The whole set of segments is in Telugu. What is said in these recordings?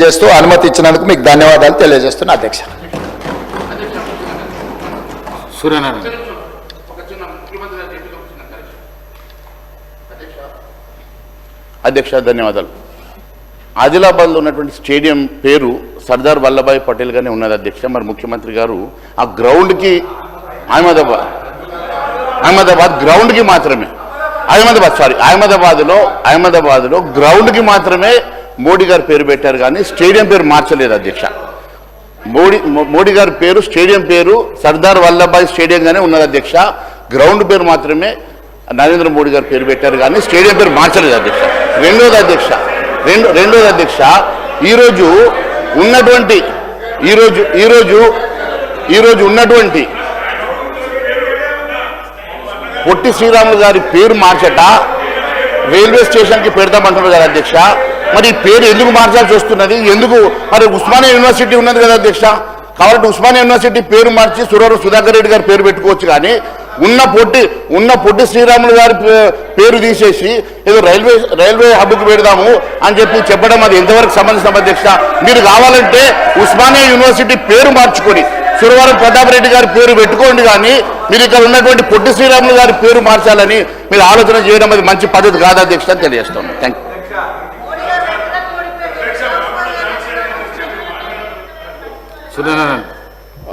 చేస్తూ అనుమతి ఇచ్చినందుకు మీకు ధన్యవాదాలు తెలియజేస్తున్నా అధ్యక్ష. అధ్యక్ష ధన్యవాదాలు. ఆదిలాబాద్లో ఉన్నటువంటి స్టేడియం పేరు సర్దార్ వల్లభాయ్ పటేల్ గానే ఉన్నది అధ్యక్ష. మరి ముఖ్యమంత్రి గారు ఆ గ్రౌండ్కి అహ్మదాబాద్ గ్రౌండ్కి మాత్రమే అహ్మదాబాద్లో గ్రౌండ్కి మాత్రమే మోడీ గారు పేరు పెట్టారు, కానీ స్టేడియం పేరు మార్చలేదు అధ్యక్ష. మోడీ గారి పేరు స్టేడియం పేరు సర్దార్ వల్లభాయ్ స్టేడియంగానే ఉన్నది అధ్యక్ష. గ్రౌండ్ పేరు మాత్రమే నరేంద్ర మోడీ గారు పేరు పెట్టారు, కానీ స్టేడియం పేరు మార్చలేదు అధ్యక్ష. రెండోది అధ్యక్ష, ఈరోజు ఉన్నటువంటి పొట్టి శ్రీరాములు గారి పేరు మార్చట రైల్వే స్టేషన్కి పెడతామంటున్నారు కదా అధ్యక్ష. మరి పేరు ఎందుకు మార్చాల్సి వస్తున్నది? ఎందుకు? మరి ఉస్మానియా యూనివర్సిటీ ఉన్నది కదా అధ్యక్ష. కాబట్టి ఉస్మానియా యూనివర్సిటీ పేరు మార్చి సురవరం సుధాకర్ రెడ్డి గారి పేరు పెట్టుకోవచ్చు, కానీ ఉన్న పొట్టి శ్రీరాములు గారి పేరు తీసేసి ఏదో రైల్వే హబ్కు పెడదాము అని చెప్పడం అది ఎంతవరకు సంబంధించిన అధ్యక్ష? మీరు కావాలంటే ఉస్మానియా యూనివర్సిటీ పేరు మార్చుకొని సురవరం ప్రతాప్ రెడ్డి గారి పేరు పెట్టుకోండి, కానీ మీరు ఇక్కడ ఉన్నటువంటి పొట్టి శ్రీరాములు గారి పేరు మార్చాలని మీరు ఆలోచన చేయడం అది మంచి పద్ధతి కాదు అధ్యక్ష అని తెలియజేస్తున్నాను. థ్యాంక్ యూ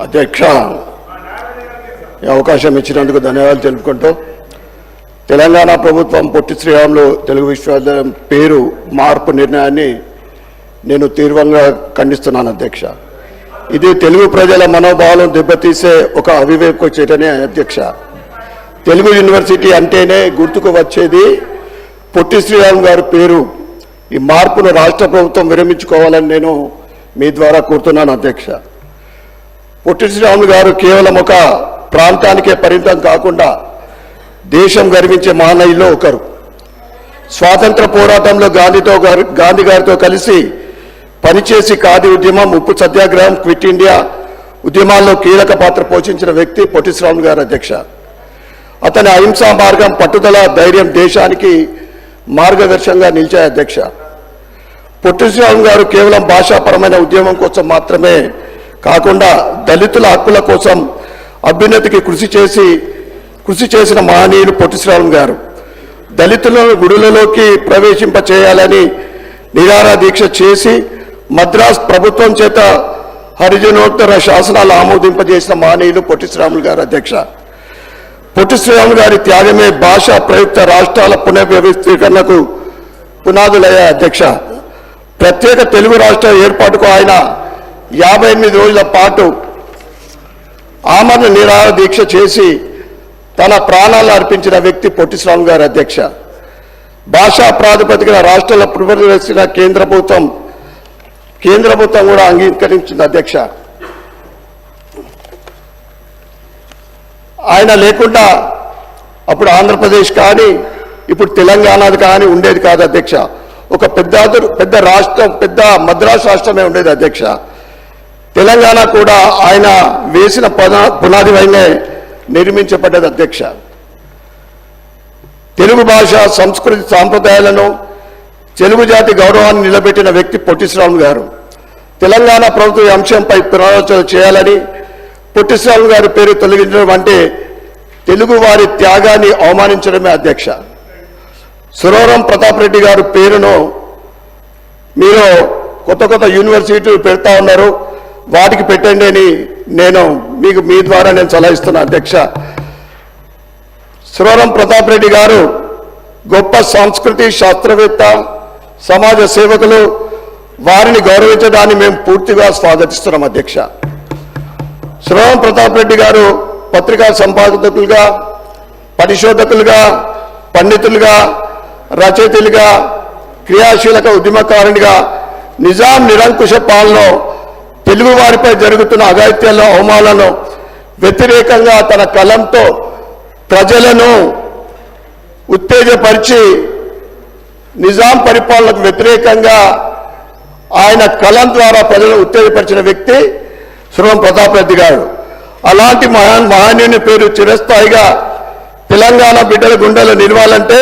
అధ్యక్ష. ఈ అవకాశం ఇచ్చినందుకు ధన్యవాదాలు తెలుపుకుంటూ, తెలంగాణ ప్రభుత్వం పొట్టి శ్రీరాములు తెలుగు విశ్వవిద్యాలయం పేరు మార్పు నిర్ణయాన్ని నేను తీవ్రంగా ఖండిస్తున్నాను అధ్యక్ష. ఇది తెలుగు ప్రజల మనోభావాలను దెబ్బతీసే ఒక అవివేక చర్యనే అధ్యక్ష. తెలుగు యూనివర్సిటీ అంటేనే గుర్తుకు వచ్చేది పొట్టి శ్రీరాములు గారి పేరు. ఈ మార్పును రాష్ట్ర ప్రభుత్వం విరమించుకోవాలని నేను మీ ద్వారా కోరుతున్నాను అధ్యక్ష. పొట్టి శ్రీరాములు గారు కేవలం ఒక ప్రాంతానికే పరిమితం కాకుండా దేశం గర్వించే మహనీయుల్లో ఒకరు. స్వాతంత్ర పోరాటంలో గాంధీ గారితో కలిసి పనిచేసి ఖాదీ ఉద్యమం, ఉప్పు సత్యాగ్రహం, క్విట్ ఇండియా ఉద్యమాల్లో కీలక పాత్ర పోషించిన వ్యక్తి పొట్టి శ్రీరాములు గారు అధ్యక్ష. అతని అహింసా మార్గం, పట్టుదల, ధైర్యం దేశానికి మార్గదర్శకంగా నిలిచాయి అధ్యక్ష. పొట్టి శ్రీరాములు గారు కేవలం భాషాపరమైన ఉద్యమం కోసం మాత్రమే కాకుండా దళితుల హక్కుల కోసం అభ్యున్నతికి కృషి చేసిన మహనీయులు పొట్టి శ్రీరాములు గారు. దళితులను గుడులలోకి ప్రవేశింప చేయాలని నిరాహార దీక్ష చేసి మద్రాస్ ప్రభుత్వం చేత హరిజనోత్తర శాసనాలు ఆమోదింపజేసిన మహనీయులు పొట్టి శ్రీరాములు గారు అధ్యక్ష. పొట్టి శ్రీరాములు గారి త్యాగమే భాషా ప్రయుక్త రాష్ట్రాల పునర్వ్యవస్థీకరణకు పునాదులయ్యాయి అధ్యక్ష. ప్రత్యేక తెలుగు రాష్ట్ర ఏర్పాటుకు ఆయన 58 రోజుల పాటు ఆమరణ నిరాహార దీక్ష చేసి తన ప్రాణాలు అర్పించిన వ్యక్తి పొట్టి శ్రీరాములు గారు అధ్యక్ష. భాషా ప్రాతిపదికన రాష్ట్రాల పునర్వ్యవస్థ కేంద్ర ప్రభుత్వం కూడా అంగీకరించింది అధ్యక్ష. ఆయన లేకుండా అప్పుడు ఆంధ్రప్రదేశ్ కానీ ఇప్పుడు తెలంగాణది కానీ ఉండేది కాదు అధ్యక్ష. ఒక పెద్ద రాష్ట్రం, పెద్ద మద్రాసు రాష్ట్రమే ఉండేది అధ్యక్ష. తెలంగాణ కూడా ఆయన వేసిన పునాది పైనే నిర్మించబడ్డది అధ్యక్ష. తెలుగు భాష, సంస్కృతి, సాంప్రదాయాలను, తెలుగు జాతి గౌరవాన్ని నిలబెట్టిన వ్యక్తి పొట్టి శ్రీరాములు గారు. తెలంగాణ ప్రభుత్వ అంశంపై పునరాలోచన చేయాలని, పొట్టి శ్రీరాములు గారి పేరు తొలగించడం అంటే తెలుగు వారి త్యాగాన్ని అవమానించడమే అధ్యక్ష. సురవరం ప్రతాప్ రెడ్డి గారి పేరును మీరు కొత్త యూనివర్సిటీలు పెడతా ఉన్నారు, వాటికి పెట్టండి అని నేను మీ ద్వారా నేను సలహిస్తున్నా అధ్యక్ష. సురవరం ప్రతాప్ రెడ్డి గారు గొప్ప సంస్కృతి శాస్త్రవేత్త, సమాజ సేవకులు. వారిని గౌరవించడాన్ని మేము పూర్తిగా స్వాగతిస్తున్నాం అధ్యక్ష. సురవరం ప్రతాప్ రెడ్డి గారు పత్రికా సంపాదకులుగా, పరిశోధకులుగా, పండితులుగా, రచయితలుగా, క్రియాశీలక ఉద్యమకారునిగా నిజాం నిరంకుశ పాలనలో తెలుగు వారిపై జరుగుతున్న అఘాయిత్యాలను, అవమానాలను వ్యతిరేకంగా తన కలంతో ప్రజలను ఉత్తేజపరిచి నిజాం పరిపాలనకు వ్యతిరేకంగా ఆయన కలం ద్వారా ప్రజలను ఉత్తేజపరిచిన వ్యక్తి సురవరం ప్రతాప్ రెడ్డి గారు. అలాంటి మహనీయుని పేరు చిరస్థాయిగా తెలంగాణ బిడ్డల గుండెలు నిలవాలంటే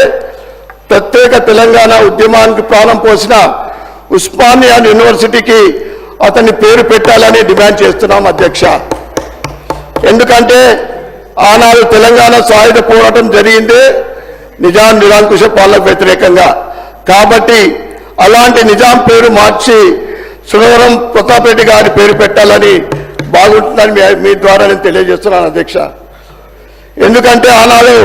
ప్రత్యేక తెలంగాణ ఉద్యమానికి ప్రాణం పోసిన ఉస్మానియా యూనివర్సిటీకి అతని పేరు పెట్టాలని డిమాండ్ చేస్తున్నాం అధ్యక్ష. ఎందుకంటే ఆనాడు తెలంగాణ సాయుధ పోరాటం జరిగింది నిజాం నిరంకుశ పాలనకు వ్యతిరేకంగా. కాబట్టి అలాంటి నిజాం పేరు మార్చి సురవరం ప్రతాప్ రెడ్డి గారి పేరు పెట్టాలని బాగుంటుందని మీ ద్వారా నేను తెలియజేస్తున్నాను అధ్యక్ష. ఎందుకంటే ఆనాడు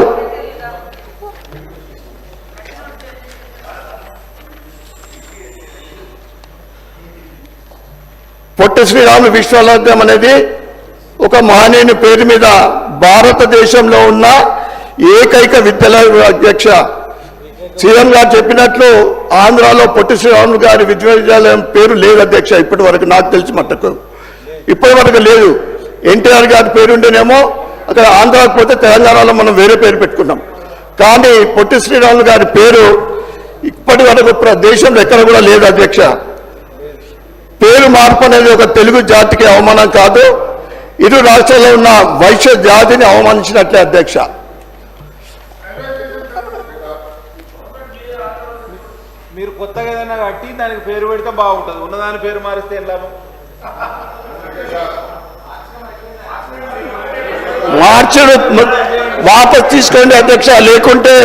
పొట్టి శ్రీరాములు విశ్వవిద్యాలయం అనేది ఒక మహనీయుని పేరు మీద భారతదేశంలో ఉన్న ఏకైక విద్యాలయం అధ్యక్ష. సీఎం గారు చెప్పినట్లు ఆంధ్రాలో పొట్టి శ్రీరాములు గారి విశ్వవిద్యాలయం పేరు లేదు అధ్యక్ష. ఇప్పటి వరకు నాకు తెలిసి మట్టుకు ఇప్పటి వరకు లేదు. ఎన్టీఆర్ గారి పేరు ఉంటేనేమో అక్కడ ఆంధ్రాకి పోతే తెలంగాణలో మనం వేరే పేరు పెట్టుకున్నాం. కానీ పొట్టి శ్రీరాములు గారి పేరు ఇప్పటి వరకు దేశంలో ఎక్కడ కూడా లేదు అధ్యక్ష. పేరు మార్పు అనేది ఒక తెలుగు జాతికి అవమానం కాదు, ఇరు రాష్ట్రాల్లో ఉన్న వైశ్య జాతిని అవమానించినట్లే అధ్యక్ష. మీరు కొత్తగా ఏదైనా కట్టి దానికి పేరు పెడితే బాగుంటుంది, ఉన్నదాని పేరు మారిస్తే ఏం లాభం? మార్చడు వాపస్ తీసుకోండి అధ్యక్ష. లేకుంటే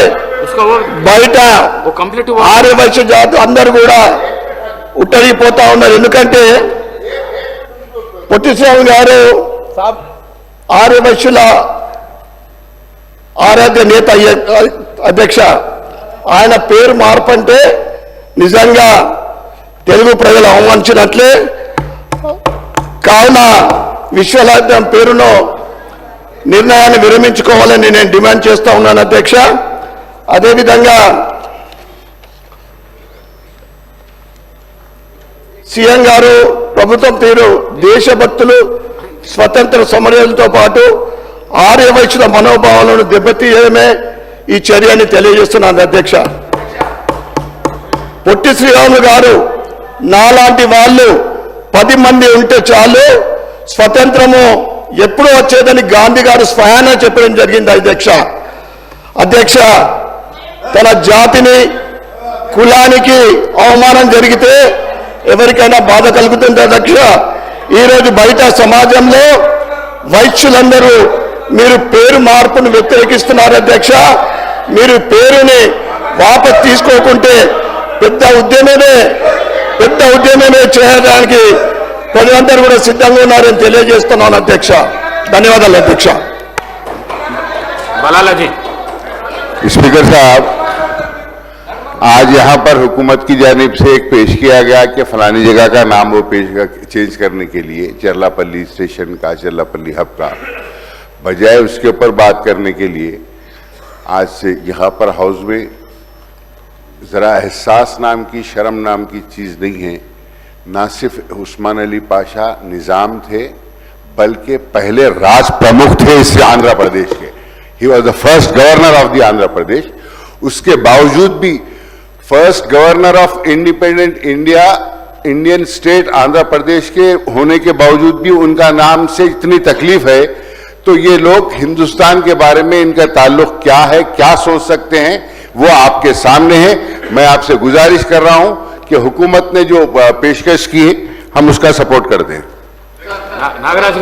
బయట ఆర్య వైశ్య జాతి అందరు కూడా ఉట్టరిపోతా ఉన్నారు. ఎందుకంటే పొట్టి శ్రీరాములు గారు ఆర్య వైశ్యుల ఆరాధ్య నేత అధ్యక్ష. ఆయన పేరు మార్పంటే నిజంగా తెలుగు ప్రజలు అవమానించినట్లే. కావున విశ్వవిద్యాలయం పేరును నిర్ణయాన్ని విరమించుకోవాలని నేను డిమాండ్ చేస్తా ఉన్నాను అధ్యక్ష. అదేవిధంగా సీఎం గారు ప్రభుత్వం తీరు దేశభక్తులు స్వతంత్ర సమరయులతో పాటు ఆర్య వైశ్యుల మనోభావాలను దెబ్బతీయడమే ఈ చర్యని తెలియజేస్తున్నాను అధ్యక్ష. పొట్టి శ్రీరాములు గారు నాలాంటి వాళ్ళు 10 మంది ఉంటే చాలు, స్వతంత్రము ఎప్పుడు వచ్చేదని గాంధీ గారు స్వయాన చెప్పడం జరిగింది అధ్యక్ష. తన జాతిని కులానికి అవమానం జరిగితే ఎవరికైనా బాధ కలుగుతుంది అధ్యక్ష. ఈరోజు బయట సమాజంలో వైశ్యులందరూ మీరు పేరు మార్పును వ్యతిరేకిస్తున్నారు అధ్యక్ష. మీరు పేరుని వాపస్ తీసుకోకుంటే పెద్ద ఉద్యమమే చేయడానికి ప్రజలందరూ కూడా సిద్ధంగా ఉన్నారని తెలియజేస్తున్నాను అధ్యక్ష. ధన్యవాదాలు అధ్యక్ష. बलाला स्पीकर साहब, आज यहाँ पर हुकूमत की जानिब से एक पेश किया गया कि फलानी जगह का नाम वो चेंज करने के लिए चरलापल्ली स्टेशन का, चरलापल्ली हब का, बजाय उसके ऊपर बात करने के लिए आज से यहाँ पर हाउस में ज़रा एहसास नाम की, शर्म नाम की चीज़ नहीं है. ना सिर्फ उस्मान अली पाशा निज़ाम थे बल्कि पहले राज प्रमुख थे इस आंध्र प्रदेश के. He was the first governor of the Andhra Pradesh. उसके बावजूद भी first governor of independent Indian state Andhra Pradesh के होने के बावजूद भी उनका नाम से इतनी तकलीफ है. तो ये लोग हिंदुस्तान के बारे में इनका ताल्लुक क्या है, क्या सोच सकते हैं, वो आपके सामने है. मैं आपसे गुजारिश कर रहा हूं कि हुकूमत ने जो पेशकश की है हम उसका सपोर्ट कर दें. नागराज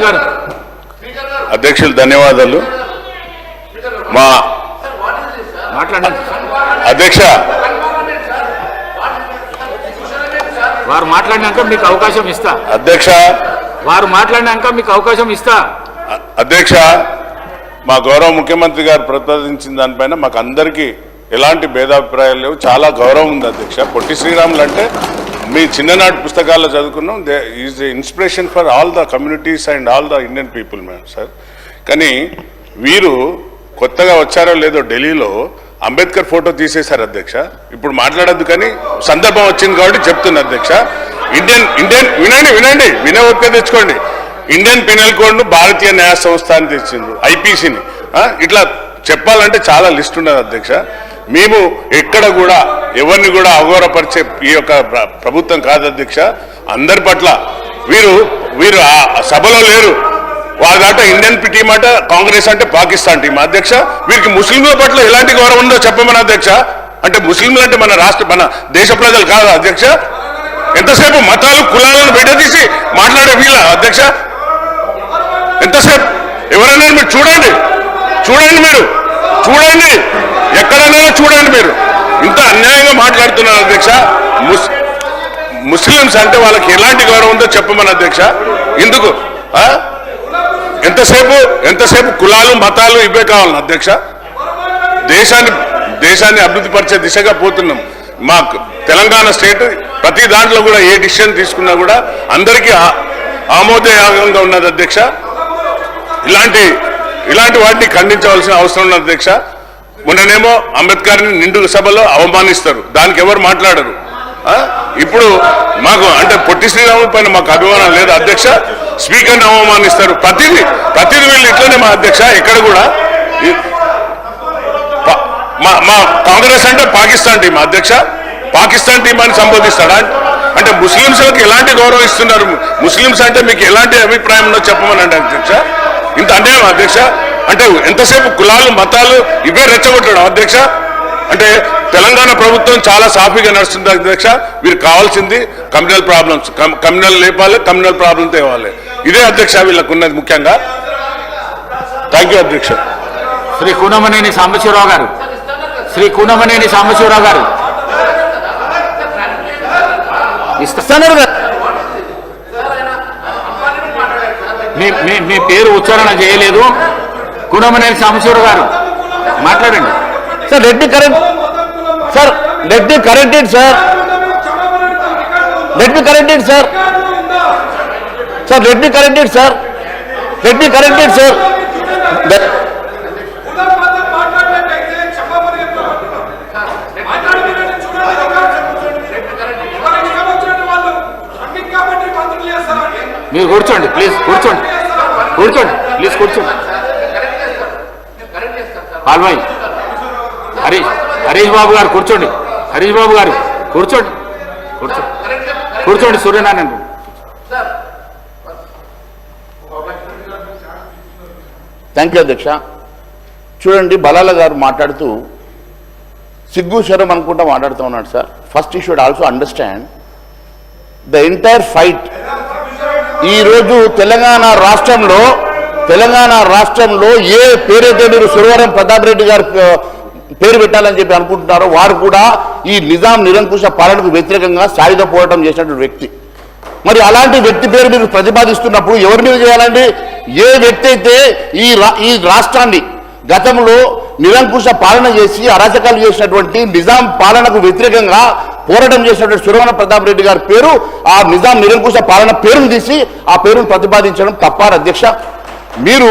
गाరు అధ్యక్షులు ధన్యవాదాలు. మా మాట్లాడండి. అధ్యక్ష, వారు మాట్లాడినాక మీకు అవకాశం ఇస్తా. వారు మాట్లాడినాక మీకు అవకాశం ఇస్తా. అధ్యక్ష, మా గౌరవ ముఖ్యమంత్రి గారు ప్రతిపాదించిన దానిపైన మాకు అందరికీ ఎలాంటి భేదాభిప్రాయాలు లేవు. చాలా గౌరవం ఉంది అధ్యక్ష. పొట్టి శ్రీరాములు అంటే మీ చిన్ననాటి పుస్తకాల్లో చదువుకున్నాం. They is the inspiration for all the communities and all the Indian people ma'am sir. కానీ వీరు కొత్తగా వచ్చారో లేదో ఢిల్లీలో అంబేద్కర్ ఫోటో తీసేశారు అధ్యక్ష. ఇప్పుడు మాట్లాడద్దు కానీ సందర్భం వచ్చింది కాబట్టి చెప్తున్నా అధ్యక్ష. ఇండియన్ వినండి వినే ఓపిక తెచ్చుకోండి. ఇండియన్ పినల్ కోడ్ను భారతీయ న్యాయ సంస్థ అని తెచ్చిండ్రు, ఐపీసీని. ఇట్లా చెప్పాలంటే చాలా లిస్ట్ ఉండదు అధ్యక్ష. మేము ఎక్కడ కూడా ఎవరిని కూడా అగౌరవపరిచే ఈ యొక్క ప్రభుత్వం కాదు అధ్యక్ష. అందరి పట్ల వీరు ఆ సభలో లేరు. వాళ్ళ దాట ఇండియన్ టీం అంటే కాంగ్రెస్ అంటే పాకిస్తాన్ టీం అధ్యక్ష. వీరికి ముస్లింల పట్ల ఎలాంటి గౌరవం ఉందో చెప్పమని అధ్యక్ష. అంటే ముస్లింలు అంటే మన దేశ ప్రజలు కాదా అధ్యక్ష? ఎంతసేపు మతాలు కులాలను విడదీసి మాట్లాడే వీళ్ళ అధ్యక్ష? ఎంతసేపు ఎవరైనా మీరు చూడండి మీరు చూడండి, ఎక్కడైనా చూడండి మీరు ఇంత అన్యాయంగా మాట్లాడుతున్నారు అధ్యక్ష. ముస్లింస్ అంటే వాళ్ళకి ఎలాంటి గౌరవం ఉందో చెప్పమని అధ్యక్ష. ఎందుకు ఎంతసేపు కులాలు మతాలు ఇవే కావాలి అధ్యక్ష? దేశాన్ని అభివృద్ధి పరిచే దిశగా పోతున్నాం. మా తెలంగాణ స్టేట్ ప్రతి దాంట్లో కూడా ఏ డిసిషన్ తీసుకున్నా కూడా అందరికీ ఆమోదయోగంగా ఉన్నది అధ్యక్ష. ఇలాంటి వాటిని ఖండించవలసిన అవసరం ఉన్నది అధ్యక్ష. మొన్ననేమో అంబేద్కర్ని నిండు సభలో అవమానిస్తారు, దానికి ఎవరు మాట్లాడరు. ఇప్పుడు మాకు అంటే పొట్టి శ్రీరాముల పైన మాకు అభిమానం లేదు అధ్యక్ష. స్పీకర్ని అవమానిస్తారు, ప్రతిదీ వీళ్ళు ఇట్లనే మా అధ్యక్ష. ఎక్కడ కూడా మా కాంగ్రెస్ అంటే పాకిస్తాన్ టీం అధ్యక్ష, పాకిస్తాన్ టీం అని సంబోధిస్తాడా? అంటే ముస్లింస్లకు ఎలాంటి గౌరవం ఇస్తున్నారు? ముస్లింస్ అంటే మీకు ఎలాంటి అభిప్రాయం ఉందో చెప్పమని అంటే అధ్యక్ష. ఇంత అన్యాయం అధ్యక్ష. అంటే ఎంతసేపు కులాలు మతాలు ఇవే రెచ్చగొట్టడం అధ్యక్ష. అంటే తెలంగాణ ప్రభుత్వం చాలా సాఫీగా నడుస్తుంది అధ్యక్ష. మీరు కావాల్సింది కమ్యూనల్ ప్రాబ్లమ్స్, కమ్యూనల్ లేపాలి, కమ్యూనల్ ప్రాబ్లం తేవాలి. ఇదే అధ్యక్ష వీళ్ళకు ఉన్నది ముఖ్యంగా. థ్యాంక్ యూ అధ్యక్ష. శ్రీ కూనమనేని సాంబశివరావు గారు, శ్రీ కూనమనేని సాంబశివరావు గారు ఇస్తున్నారు. మీ పేరు ఉచ్చారణ చేయలేదు. కూనమనేని సాంబశివరావు గారు మాట్లాడండి sir. Let me correct it sir. Let me correct it sir. Let me correct it sir. మీరు కూర్చోండి ప్లీజ్, కూర్చోండి ప్లీజ్, కూర్చోండి. పాల్వాయి హరీష్ బాబు గారు కూర్చోండి. హరీష్ బాబు గారు కూర్చోండి. సూర్యనారాయణ థ్యాంక్ యూ అధ్యక్ష. చూడండి, బలాల గారు మాట్లాడుతూ సిగ్గు శరం అనుకుంటా మాట్లాడుతూ ఉన్నాడు sir. First you should also understand the entire fight. ఈరోజు తెలంగాణ రాష్ట్రంలో ఏ పేరైతే మీరు సురవరం ప్రతాప్ రెడ్డి గారు పేరు పెట్టాలని చెప్పి అనుకుంటున్నారో వారు కూడా ఈ నిజాం నిరంకుశ పాలనకు వ్యతిరేకంగా సాయుధ పోరాటం చేసినటువంటి వ్యక్తి. మరి అలాంటి వ్యక్తి పేరు మీరు ప్రతిపాదిస్తున్నప్పుడు ఎవరి మీద చేయాలండి? ఏ వ్యక్తి అయితే ఈ రాష్ట్రాన్ని గతంలో నిరంకుశ పాలన చేసి అరాచకాలు చేసినటువంటి నిజాం పాలనకు వ్యతిరేకంగా పోరాటం చేసినటువంటి సురవరం ప్రతాప్ రెడ్డి గారి పేరు, ఆ నిజాం నిరంకుశ పాలన పేరును తీసి ఆ పేరును ప్రతిపాదించడం తప్పారు అధ్యక్ష. మీరు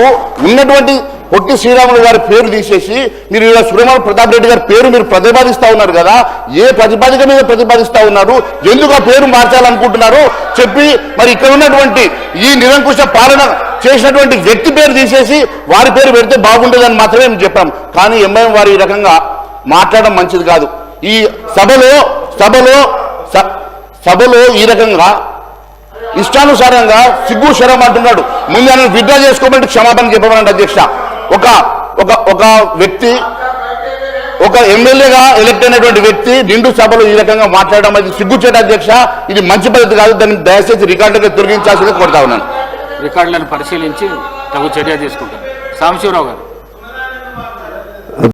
ఉన్నటువంటి పొట్టి శ్రీరాములు గారి పేరు తీసేసి మీరు ఇలా సురవరం ప్రతాప్ రెడ్డి గారి పేరు మీరు ప్రతిపాదిస్తూ ఉన్నారు కదా. ఏ ప్రతిపాదిక మీద ప్రతిపాదిస్తూ ఉన్నారు? ఎందుకు ఆ పేరు మార్చాలనుకుంటున్నారు చెప్పి మరి ఇక్కడ ఉన్నటువంటి ఈ నిరంకుశ పాలన చేసినటువంటి వ్యక్తి పేరు తీసేసి వారి పేరు పెడితే బాగుంటుందని మాత్రమే మేము చెప్పాం. కానీ ఎంఐఎం వారు ఈ రకంగా మాట్లాడడం మంచిది కాదు. ఈ సభలో ఈ రకంగా ఇష్టానుసారంగా సిగ్గు శరం అంటున్నాడు. ముందు ఆయన విత్డ్రా చేసుకోమంటే క్షమాపణ చెప్పమనండి అధ్యక్ష. ఒక వ్యక్తి, ఒక ఎమ్మెల్యేగా ఎలక్ట్ అయినటువంటి వ్యక్తి నిండు సభలో ఈ రకంగా మాట్లాడడం అది సిగ్గుచేట అధ్యక్ష. ఇది మంచి పద్ధతి కాదు. దాన్ని దయచేసి రికార్డుగా తొలగించాల్సిందిగా కోరుతా ఉన్నాను. రికార్డులను పరిశీలించి తగు చర్య తీసుకుంటాను. సాంబశివరావు గారు.